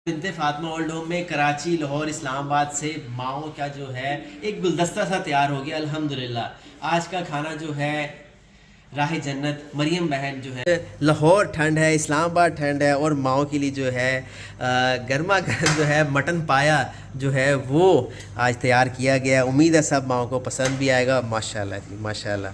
बिनते Fatima old home में कराची, लाहौर, इस्लामाबाद से माओ का जो है एक गुलदस्ता सा तैयार हो गया अल्हम्दुलिल्लाह। आज का खाना जो है राह जन्नत मरियम बहन जो है, लाहौर ठंड है, इस्लामाबाद ठंड है और माओ के लिए जो है गर्मा गर्म जो है मटन पाया जो है वो आज तैयार किया गया। उम्मीद है सब माओ को पसंद भी आएगा। माशाल्लाह जी माशाल्लाह।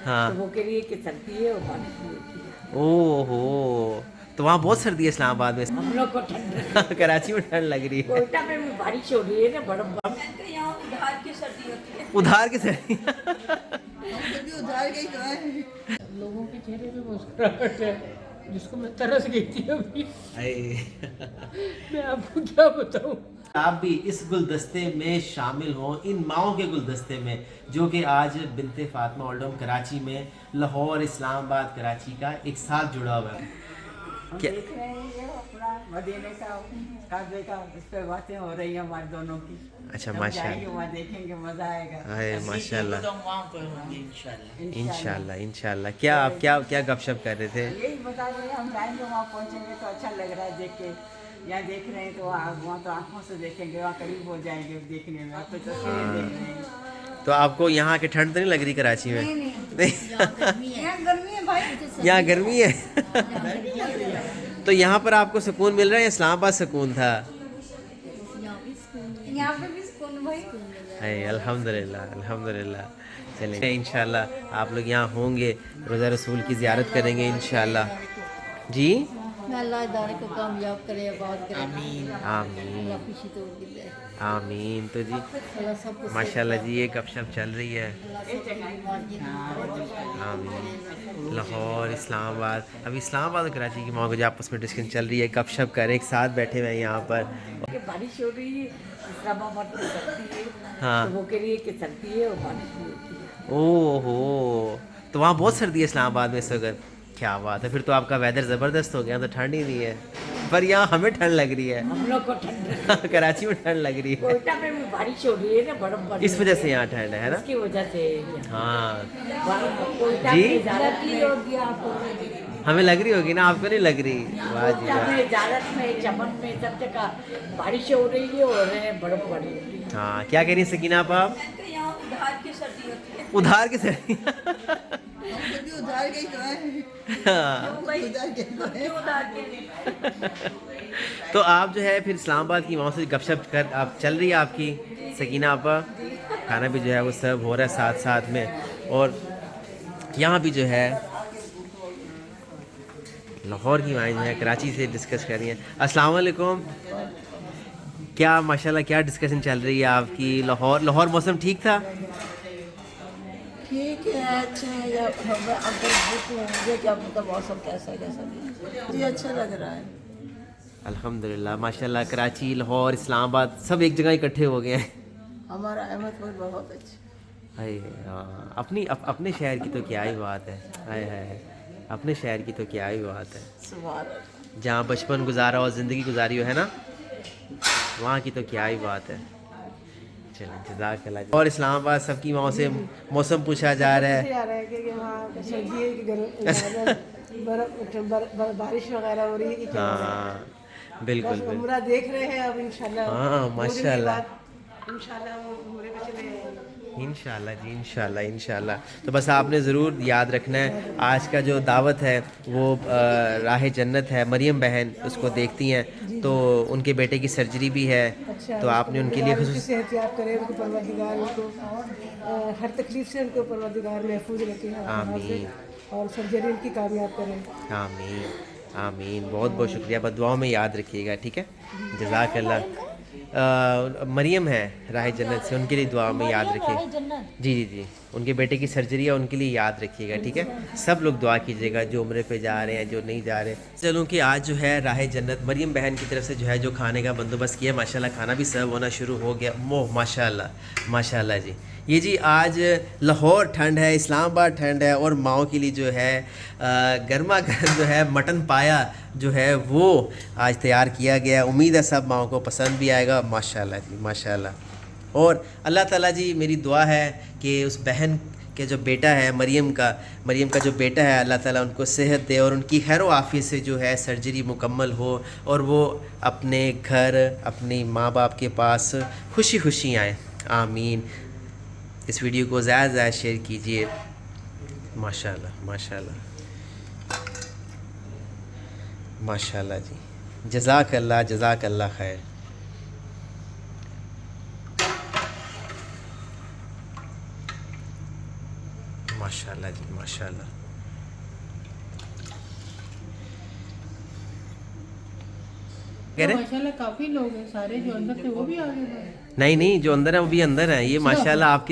हाँ तो वो के लिए कि सर्दी है और बारिश भी होती है। ओहो, तो वहाँ बहुत सर्दी है इस्लामाबाद में। हम लोग को ठंड कराची में ठंड लग रही है। कोयटा में भी बारिश हो रही है ना, बर्फ तो यहाँ उधार की सर्दी होती है। उधार की सर्दी भी उधार के ही तो है। लोगों के चेहरे पे मुस्कुराहट है जिसको मैं तरस गई थी अभी। मैं आपको क्या बताऊँ। आप भी इस गुलदस्ते में शामिल हों, इन माओ के गुलदस्ते में, जो कि आज बिनते फातिमा ओल्ड होम कराची में लाहौर, इस्लामाबाद, कराची का एक साथ जुड़ा हुआ है। क्या देख रहे हैं ये अपना मदीने का काबे का, इस पे बातें हो रही हैं हमारे दोनों की। अच्छा हम माशाल्लाह, जाएंगे वहाँ देखेंगे, मजा आएगा। अरे माशाल्लाह इंशाल्लाह इंशाल्लाह इंशाल्लाह। क्या आप क्या गपशप कर रहे थे? यही बता रहे हैं, हम जाएंगे वहाँ पहुँचेंगे तो अच्छा लग रहा है देख के। यहाँ देख रहे हैं तो वहाँ तो आँखों से देखेंगे, वहाँ करीब हो जाएंगे देखने में। आप तो तस्वीरें देख रहे हैं। तो आपको यहाँ की ठंड तो नहीं लग रही कराची में? नहीं यहाँ गर्मी है भाई। यहाँ गर्मी है। तो यहाँ पर आपको सुकून मिल रहा है या इस्लामाबाद सुकून था? यहाँ पे भी सुकून भाई। है अल्हम्दुलिल्लाह अल्हम्दुलिल्लाह। चलें इंशाल्लाह आप लोग यहाँ होंगे, रोज़ा रसूल की ज़ियारत करेंगे इंशाल्लाह जी। अल्लाह इदारे को कामयाब करे, आबाद करे। आमीन अल्लाह खुशी तो उनकी दे। आमीन। तो जी अल्लाह सबको माशाल्लाह जी ये गपशप चल रही है। हाँ। आमीन। लाहौर, इस्लामाबाद, अभी इस्लामाबाद और कराची की माँ को जो आपस में डिस्कशन चल रही है, गपशप कर एक साथ बैठे हुए हैं यहाँ पर। कि बारिश हो रही है, इस्लामाबाद में सर्दी है। हाँ। तो वो के लिए कि सर्दी है और बारिश भी होती है। ओहो, तो वहाँ बहुत सर्दी है इस्लामाबाद में इस वक्त। क्या बात है, फिर तो आपका वेदर ज़बरदस्त हो गया। तो ठंड ही नहीं है, पर यहाँ हमें ठंड लग रही है। हम लोग को ठंड कराची में ठंड लग रही है, कोयटा में भी बारिश हो रही है ना, बर्फ इस वजह से यहाँ ठंड है ना। इसकी वजह से हाँ कोयटा जी? में ज़्यारत में होगी आपको। हमें लग रही होगी ना, आपको नहीं लग रही? वाह जी कोयटा वाह। में, ज़्यारत में, चमन में, सब जगह बारिश हो रही है और बर्फ पड़ी हुई है। हाँ क्या कह रही हैं सकीना आप? तो यहाँ उधार की सर्दी होती है। उधार की सर्दी भी उधार के ही तो है। हाँ। उधार के तो है। उधार के। तो आप जो है फिर इस्लामाबाद की वहाँ से गपशप कर आप चल रही है आपकी सकीना आपा, खाना भी जो है वो सर्व हो रहा है साथ साथ में। और यहाँ भी जो है लाहौर की माएँ जो है कराची से डिस्कस कर रही हैं। अस्सलाम वालेकुम। क्या माशाल्लाह क्या डिस्कशन चल रही है आपकी? लाहौर मौसम ठीक था? ठीक है, अच्छा है। या अब अगर मुझे क्या पता मौसम कैसा कैसा जी, अच्छा लग रहा है। अल्हम्दुलिल्लाह माशाल्लाह। कराची, लाहौर, इस्लामाबाद सब एक जगह इकट्ठे हो गए हैं। हमारा अहमदपुर बहुत अच्छा। हाय अपने शहर की तो क्या ही बात है। हाय हाय, अपने शहर की तो क्या ही बात है। सुभान अल्लाह। जहाँ बचपन गुजारा और ज़िंदगी गुजारी हो है ना, वहाँ की तो क्या ही बात है। चलें जज़ाकल्लाह। और इस्लामाबाद सबकी वहाँ से मौसम पूछा जा रहा है। आ रहा है कि वहाँ सर्दी है कि बर्फ बारिश वगैरह हो रही है कि क्या हो रहा है। हाँ बिल्कुल बस बिल्कुल। उम्रा देख रहे हैं अब इंशाल्लाह। हाँ, माशाल्लाह। इंशाल्लाह वो उम्रे पे चले जाएंगे। इंशाल्लाह जी इंशाल्लाह इंशाल्लाह। तो बस आपने ज़रूर याद रखना है आज का जो दावत है वो राह जन्नत है, मरियम बहन उसको देखती हैं तो उनके बेटे की सर्जरी भी है। अच्छा, तो आपने उनके लिए उनकी खुसूस सेहतियाब करें, उनको परवरदिगार उनको हर तकलीफ से उनको परवरदिगार महफूज रखे आमीन और सर्जरी उनकी कामयाब करें। आमीन आमीन। बहुत बहुत शुक्रिया, बस दुआओं में याद रखिएगा ठीक है। जज़ाकल्लाह। मरियम है राह जन्नत से, उनके लिए दुआ में याद रखिए। जी जी जी, उनके बेटे की सर्जरी है, उनके लिए याद रखिएगा ठीक है। सब लोग दुआ कीजिएगा जो उम्रे पे जा रहे हैं, जो नहीं जा रहे। चलूँ कि आज जो है राह जन्नत मरियम बहन की तरफ से जो है जो खाने का बंदोबस्त किया, माशाल्लाह खाना भी सर्व होना शुरू हो गया। मोह माशाल्लाह माशाल्लाह जी। ये जी आज लाहौर ठंड है, इस्लामाबाद ठंड है और माओ के लिए जो है गर्मा गर्म जो है मटन पाया जो है वो आज तैयार किया गया। उम्मीद है सब माओ को पसंद भी आएगा। माशाल्लाह जी माशाल्लाह। और अल्लाह ताला जी मेरी दुआ है कि उस बहन کہ جو بیٹا ہے مریم کا جو بیٹا ہے اللہ تعالیٰ ان کو صحت دے اور ان کی خیر و عافیت سے جو ہے سرجری مکمل ہو اور وہ اپنے گھر اپنی ماں باپ کے پاس خوشی خوشی آئیں. آمین. اس ویڈیو کو زیادہ سے زیادہ شیئر کیجیے. ماشاء اللہ ماشاء اللہ ماشاء اللہ جی. جزاک اللہ خیر. ماشاء اللہ جی ماشاء اللہ. ماشاءاللہ کافی لوگ ہیں, سارے جو اندر تھے وہ بھی آگے بڑھے. نہیں جو اندر ہیں وہ بھی اندر ہیں. یہ ماشاءاللہ آپ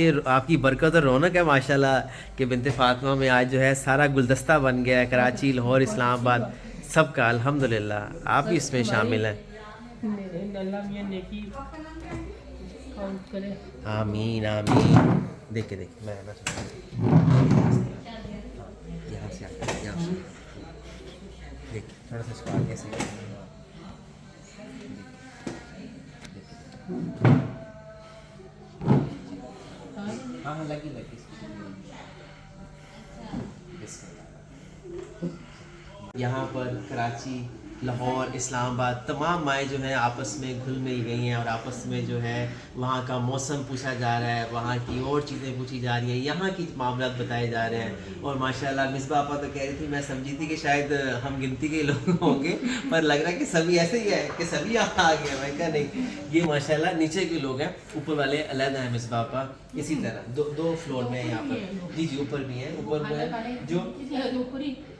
کی برکت اور رونق ہے ماشاءاللہ کہ بنت فاطمہ میں آج جو ہے سارا گلدستہ بن گیا ہے. کراچی, لاہور, اسلام آباد سب کا الحمدللہ آپ بھی اس میں شامل ہیں. اللہ میاں نیکی کاؤنٹ کرے. آمین آمین. دیکھ میں یہاں سے دیکھ تھوڑا سا اس کو آگے سے ہاں لگی یہاں پر کراچی, لاہور, اسلام آباد تمام مائیں جو ہیں آپس میں گھل مل گئی ہیں اور آپس میں جو ہے وہاں کا موسم پوچھا جا رہا ہے, وہاں کی اور چیزیں پوچھی جا رہی ہیں, یہاں کی معاملات بتائے جا رہے ہیں. اور ماشاءاللہ مصباح آپا تو کہہ رہی تھی, میں سمجھی تھی کہ شاید ہم گنتی کے لوگ ہوں گے پر لگ رہا ہے کہ سبھی ایسے ہی ہے کہ سبھی یہاں آ گئے. میں کہا نہیں, یہ ماشاءاللہ نیچے کے لوگ ہیں, اوپر والے علیحدہ ہیں مصباح آپا. اسی طرح دو فلور میں ہیں یہاں پر. جی اوپر بھی ہیں, اوپر وہ ہے جو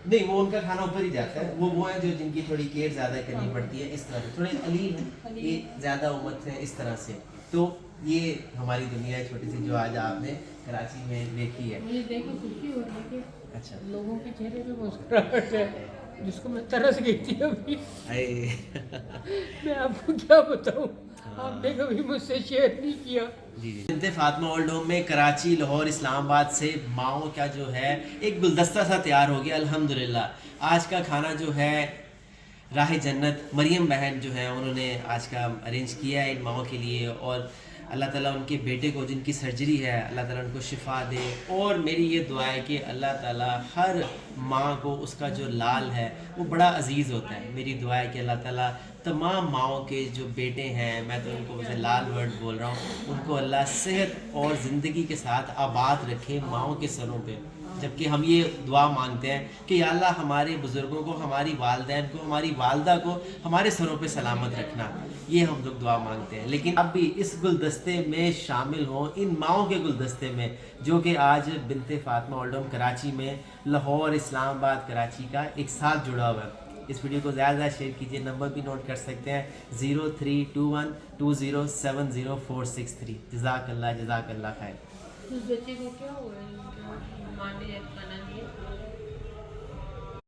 نہیں وہ ان کا کھانا اوپر ہی جاتا ہے. وہ ہیں جو جن کی تھوڑی کیئر زیادہ کرنی پڑتی ہے, اس طرح سے تھوڑے قلیل ہیں, یہ زیادہ امت ہے اس طرح سے. تو یہ ہماری دنیا ہے چھوٹی سی جو آج آپ نے کراچی میں دیکھی ہے. مجھے دیکھ کے خوشی ہو رہی ہے کہ اچھا لوگوں کے چہرے پہ مسکراہٹ ہے, جس کو میں ترس گئی تھی ابھی. میں آپ کو کیا بتاؤں, آپ نے کبھی مجھ سے شیئر نہیں کیا. جی بنت فاطمہ اولڈ ہوم میں کراچی, لاہور, اسلام آباد سے ماؤں کا جو ہے ایک گلدستہ سا تیار ہو گیا الحمدللہ. آج کا کھانا جو ہے راہ جنت مریم بہن جو ہے انہوں نے آج کا ارینج کیا ہے ان ماؤں کے لیے. اور اللہ تعالیٰ ان کے بیٹے کو جن کی سرجری ہے اللہ تعالیٰ ان کو شفا دے. اور میری یہ دعا ہے کہ اللہ تعالیٰ ہر ماں کو اس کا جو لال ہے وہ بڑا عزیز ہوتا ہے. میری دعا ہے کہ اللہ تعالیٰ تمام ماؤں کے جو بیٹے ہیں, میں تو ان کو ویسے لال ورڈ بول رہا ہوں, ان کو اللہ صحت اور زندگی کے ساتھ آباد رکھے ماؤں کے سروں پہ. جبکہ ہم یہ دعا مانگتے ہیں کہ یا اللہ ہمارے بزرگوں کو, ہماری والدین کو, ہماری والدہ کو ہمارے سروں پہ سلامت رکھنا, یہ ہم لوگ دعا مانگتے ہیں. لیکن اب بھی اس گلدستے میں شامل ہوں, ان ماؤں کے گلدستے میں جو کہ آج بنت فاطمہ اولڈ ہوم کراچی میں لاہور, اسلام آباد, کراچی کا ایک ساتھ جڑا ہوا ہے. اس ویڈیو کو زیادہ زیادہ شیئر کیجیے. نمبر بھی نوٹ کر سکتے ہیں 0321207463. جزاک اللہ خیر. اس بچے کو کیا ہوا ہے, ماں نے